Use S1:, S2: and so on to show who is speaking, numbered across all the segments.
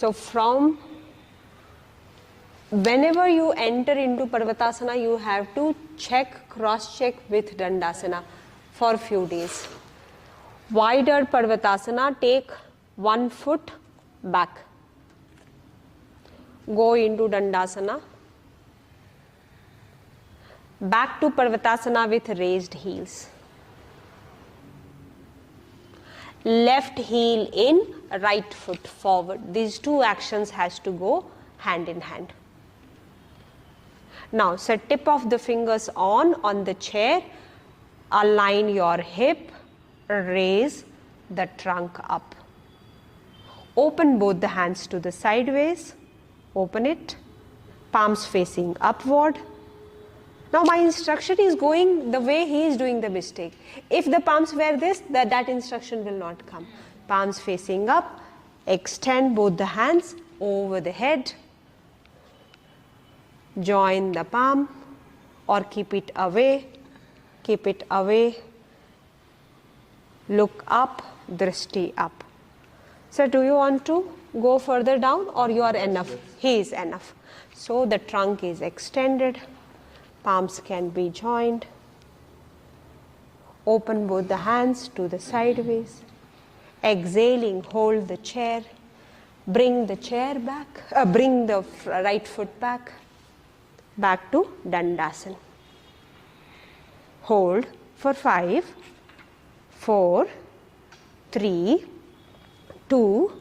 S1: So from whenever you enter into Parvatasana, you have to cross-check with Dandasana for a few days. Wider Parvatasana, take 1 foot back. Go into Dandasana. Back to Parvatasana with raised heels. Left heel in, right foot forward. These two actions has to go hand in hand. Now set tip of the fingers on the chair. Align your hip. Raise the trunk up. Open both the hands to the sideways. Open it. Palms facing upward. Now my instruction is going the way he is doing the mistake. If the palms were this, that instruction will not come. Palms facing up. Extend both the hands over the head. Join the palm or keep it away. Keep it away. Look up, drishti up. So do you want to go further down or you are enough? He is enough. So the trunk is extended. Palms can be joined. Open both the hands to the sideways. Exhaling, hold the chair. Bring the chair back. Bring the right foot back. Back to Dandasana. Hold for 5, 4, 3, 2,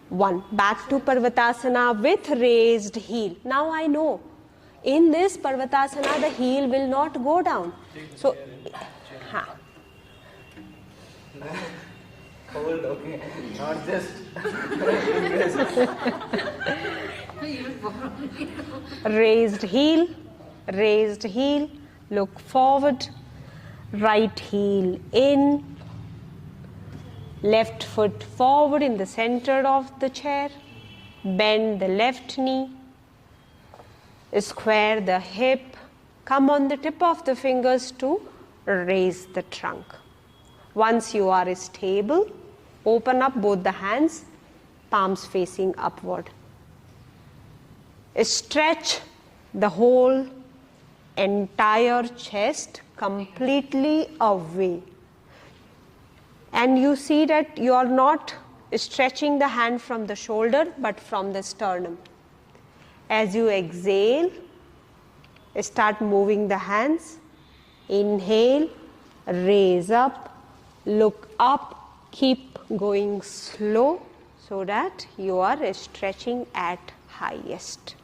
S1: 1. Back to Parvatasana with raised heel. Now I know in this Parvatasana the heel will not go down. So,
S2: hold, okay, not just
S1: raised heel, look forward, right heel in, left foot forward in the center of the chair, bend the left knee, square the hip, come on the tip of the fingers to raise the trunk. Once you are stable, open up both the hands, palms facing upward. Stretch the whole entire chest completely away. And you see that you are not stretching the hand from the shoulder but from the sternum. As you exhale, start moving the hands. Inhale, raise up, look up, keep going slow so that you are stretching at highest.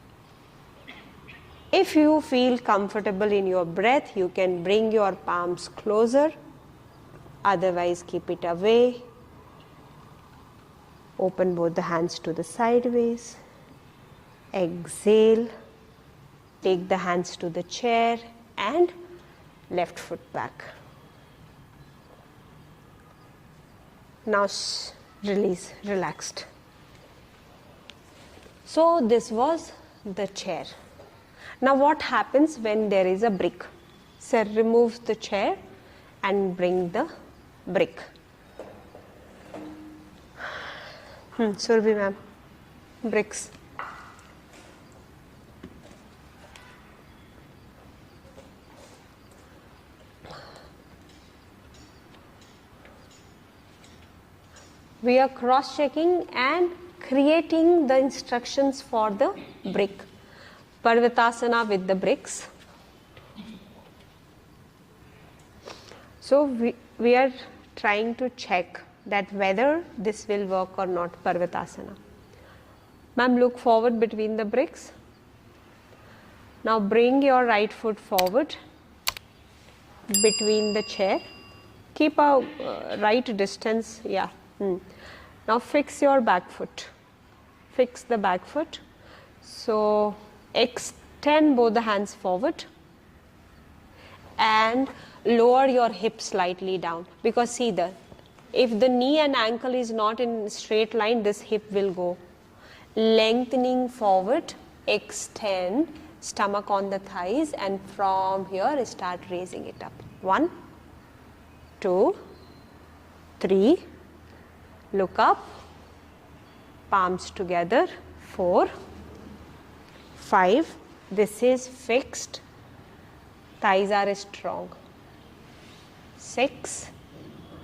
S1: If you feel comfortable in your breath, you can bring your palms closer. Otherwise, keep it away. Open both the hands to the sideways. Exhale. Take the hands to the chair and left foot back. Now release, relaxed. So this was the chair. Now what happens when there is a brick? Sir removes the chair and bring the brick. Surbhi ma'am, bricks. We are cross-checking and creating the instructions for the brick. Parvatasana with the bricks. So we are trying to check that whether this will work or not, Parvatasana. Ma'am, look forward between the bricks. Now bring your right foot forward between the chair. Keep a right distance, yeah. Now fix your back foot. Fix the back foot. So extend both the hands forward and lower your hip slightly down, because see, if the knee and ankle is not in straight line, this hip will go. Lengthening forward, extend, stomach on the thighs, and from here start raising it up. 1, 2, 3, look up, palms together, 4, 5, this is fixed, thighs are strong, 6,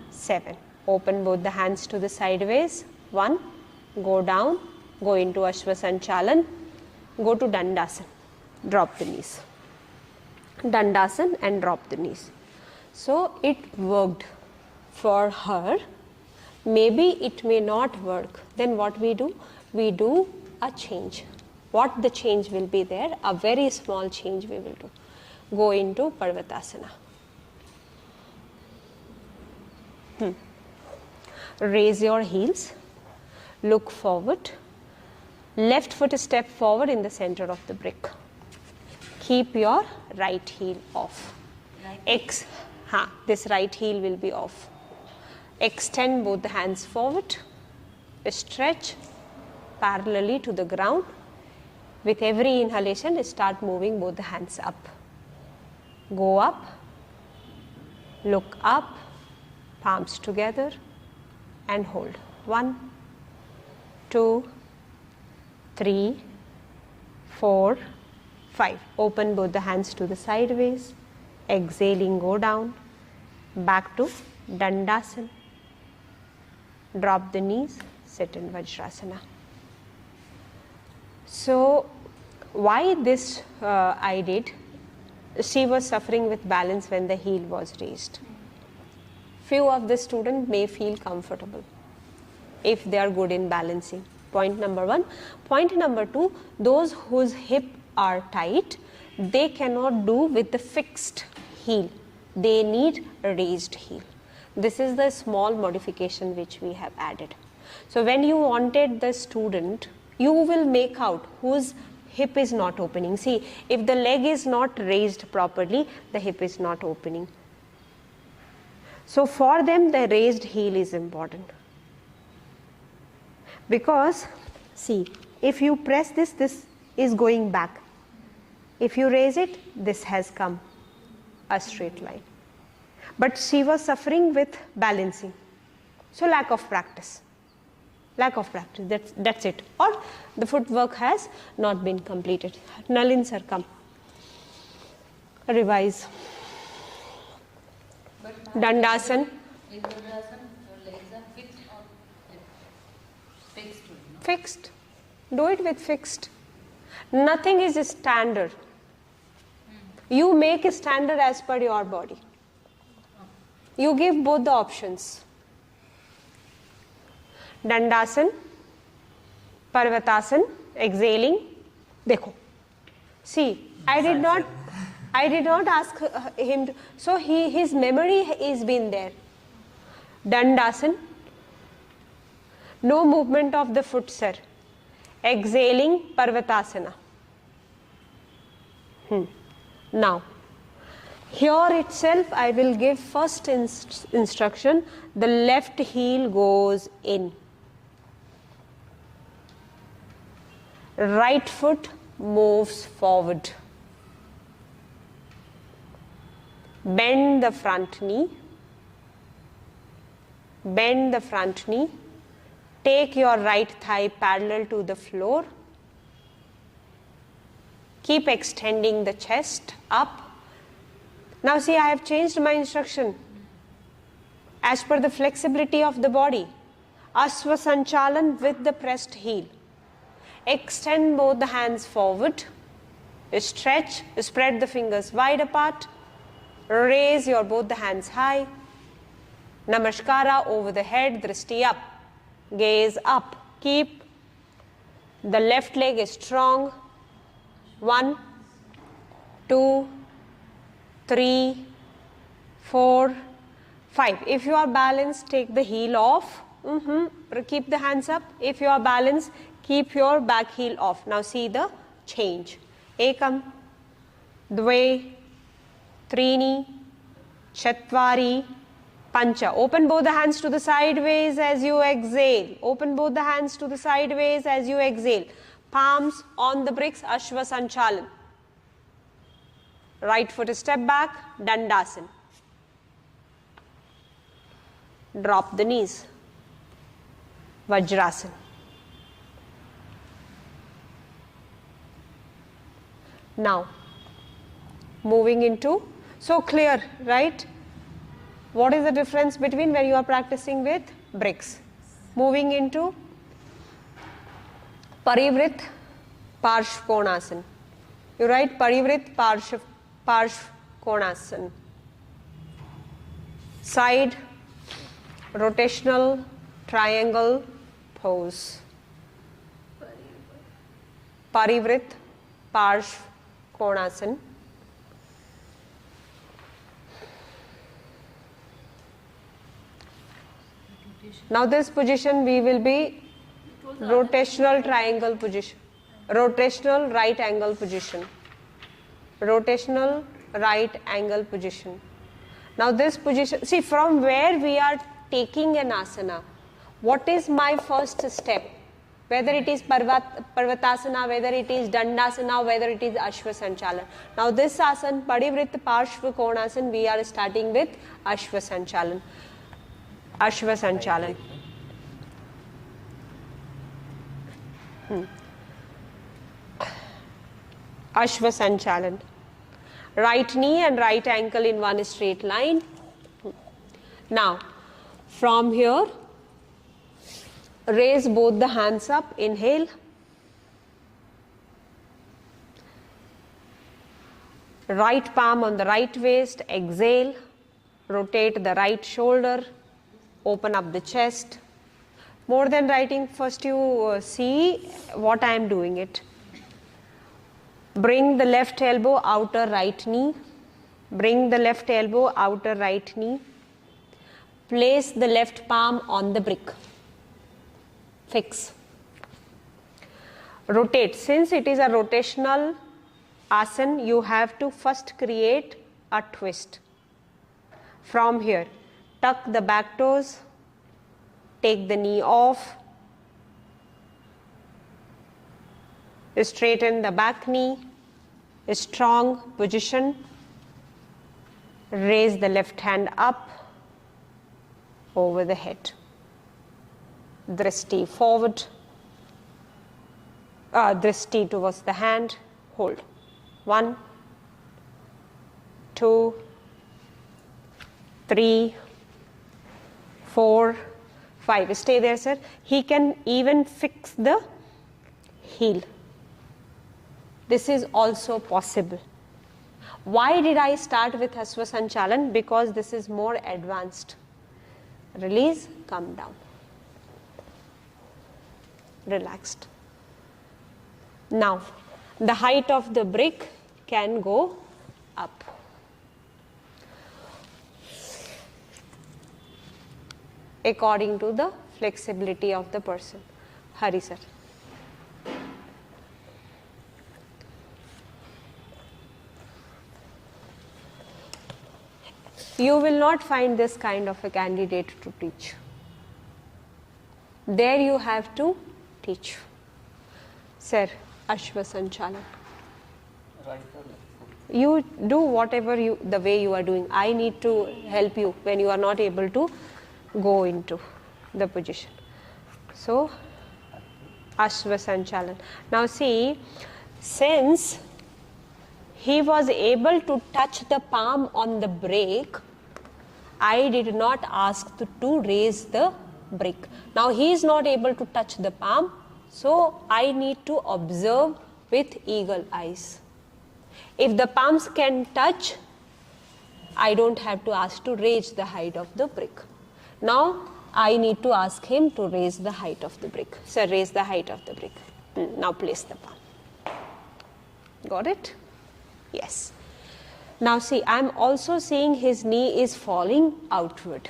S1: 7, open both the hands to the sideways, 1, go down, go into Ashwasanchalan, go to Dandasan, drop the knees, Dandasan and drop the knees. So it worked for her, maybe it may not work, then what we do? We do a change. What the change will be there? A very small change we will do. Go into Parvatasana. Raise your heels, look forward, left foot step forward in the center of the brick. Keep your right heel off. This right heel will be off. Extend both the hands forward, stretch parallelly to the ground. With every inhalation, start moving both the hands up. Go up, look up, palms together and hold. 1, 2, 3, 4, 5. Open both the hands to the sideways. Exhaling, go down. Back to Dandasana. Drop the knees, sit in Vajrasana. So, why this I did? She was suffering with balance when the heel was raised. Few of the students may feel comfortable if they are good in balancing. Point number 1. Point number 2, those whose hip are tight, they cannot do with the fixed heel. They need a raised heel. This is the small modification which we have added. So when you wanted the student, you will make out whose hip is not opening. See, if the leg is not raised properly, the hip is not opening. So for them, the raised heel is important. Because, see, if you press this, this is going back. If you raise it, this has come a straight line. But she was suffering with balancing. So lack of practice. Lack of practice, that's it. Or the footwork has not been completed. Nalin sir, come. Revise. Dandasan.
S3: In Dandasan, your legs are fixed or fixed? No?
S1: Fixed. Do it with fixed. Nothing is standard. You make a standard as per your body. You give both the options. Dandasan, Parvatasan, exhaling. Dekho. See, I did not ask him to, so his memory is been there. Dandasan, no movement of the foot, sir. Exhaling, Parvatasana. Now, here itself I will give first instruction, the left heel goes in. Right foot moves forward. Bend the front knee. Bend the front knee. Take your right thigh parallel to the floor. Keep extending the chest up. Now see, I have changed my instruction as per the flexibility of the body. Ashwasanchalan with the pressed heel. Extend both the hands forward. Stretch, spread the fingers wide apart. Raise your both the hands high. Namaskara over the head, drishti up. Gaze up. Keep the left leg is strong. 1, 2, 3, 4, 5. If you are balanced, take the heel off. Keep the hands up. If you are balanced, keep your back heel off. Now see the change. Ekam, dve, trini, chatvari, pancha. Open both the hands to the sideways as you exhale. Open both the hands to the sideways as you exhale. Palms on the bricks, Ashwasanchalan. Right foot step back, Dandasan. Drop the knees, Vajrasan. Now, moving into, so clear, right? What is the difference between when you are practicing with bricks? Moving into Parivrit Parshv Konasana. You write Parivrit Parshv Konasana. Side rotational triangle pose. Parivrit Parshv Konasana. Now this position we will be rotational triangle position, rotational right angle position, rotational right angle position. Now this position, see from where we are taking an asana, what is my first step? Whether it is Parvatasana, whether it is Dandasana, whether it is Ashwa Sanchalan. Now this asana, Parivrit Parshva Konasana, we are starting with Ashwa Sanchalan. Ashwa Sanchalan. Ashwa Sanchalan. Right knee and right ankle in one straight line. Now, from here, raise both the hands up, inhale. Right palm on the right waist, exhale. Rotate the right shoulder, open up the chest. More than writing, first you see what I am doing it. Bring the left elbow, outer right knee. Bring the left elbow, outer right knee. Place the left palm on the brick. Fix. Rotate. Since it is a rotational asana, you have to first create a twist. From here, tuck the back toes, take the knee off, straighten the back knee, strong position, raise the left hand up over the head. Drishti forward, drishti towards the hand, hold. 1, 2, 3, 4, 5. Stay there, sir. He can even fix the heel. This is also possible. Why did I start with Ashwa Sanchalan? Because this is more advanced. Release, come down. Relaxed. Now, the height of the brick can go up. According to the flexibility of the person. Hari sir. You will not find this kind of a candidate to teach. There you have to teach. Sir, Ashwa Sanchalan.
S2: Right.
S1: You do whatever the way you are doing. I need to help you when you are not able to go into the position. So, Ashwa Sanchalan. Now see, since he was able to touch the palm on the brake, I did not ask to raise the brake. Now he is not able to touch the palm, so I need to observe with eagle eyes. If the palms can touch, I don't have to ask to raise the height of the brick. Now I need to ask him to raise the height of the brick. Sir, raise the height of the brick. Now place the palm. Got it? Yes. Now see, I am also seeing his knee is falling outward.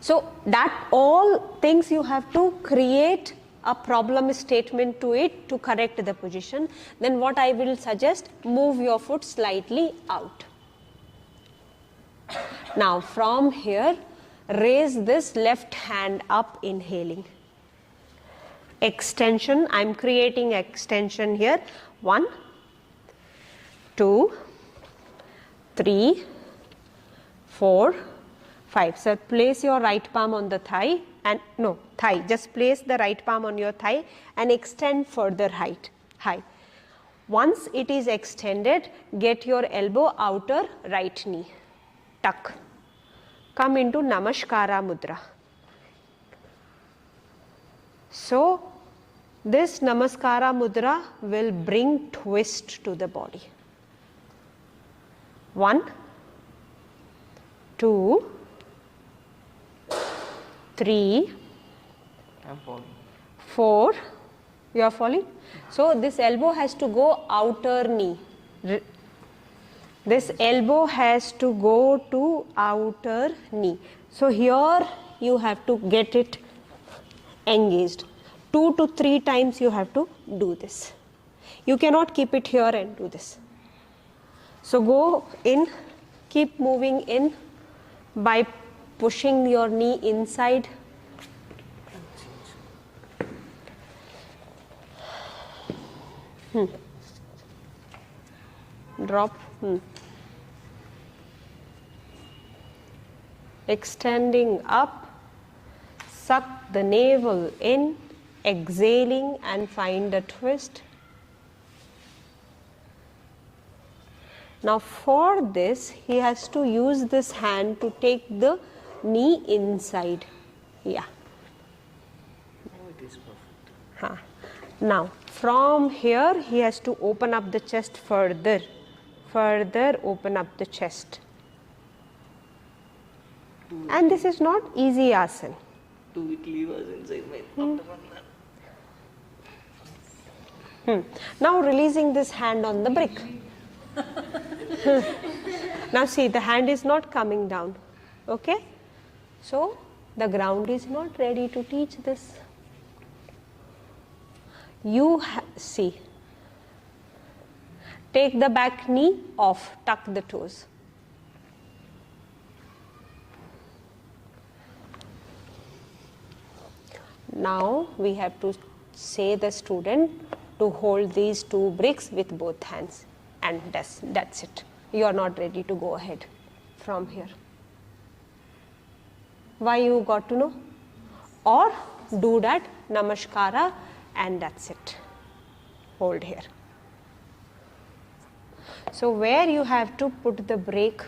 S1: So that all things you have to create a problem statement to it to correct the position. Then what I will suggest, move your foot slightly out. Now from here, raise this left hand up, inhaling. Extension, I am creating extension here. 1, 2, 3, 4, 5. Sir, place your right palm on the thigh and no, thigh. Just place the right palm on your thigh and extend further high. Once it is extended, get your elbow outer right knee. Tuck. Come into Namaskara Mudra. So, this Namaskara Mudra will bring twist to the body. 1, 2, 3,
S2: I'm falling.
S1: 4. You are falling? So, this elbow has to go outer knee. This elbow has to go to outer knee. So, here you have to get it engaged. 2 to 3 times you have to do this. You cannot keep it here and do this. So, go in, keep moving in by pushing your knee inside. Drop. Extending up, suck the navel in, exhaling and find a twist. Now for this, he has to use this hand to take the knee inside. Yeah.
S2: Now it is perfect.
S1: Huh. Now from here, he has to open up the chest further. Further open up the chest. And this is not easy asana.
S2: 2 weak levers inside my abdomen.
S1: Now releasing this hand on the brick. Now see, the hand is not coming down. Okay? So the ground is not ready to teach this. You see. Take the back knee off, tuck the toes. Now we have to say the student to hold these 2 bricks with both hands, and that's it. You are not ready to go ahead from here. Why you got to know? Or do that Namaskara and that's it. Hold here. So where you have to put the break.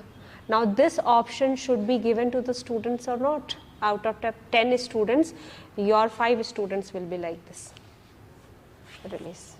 S1: Now this option should be given to the students or not. Out of 10 students, your 5 students will be like this. Release.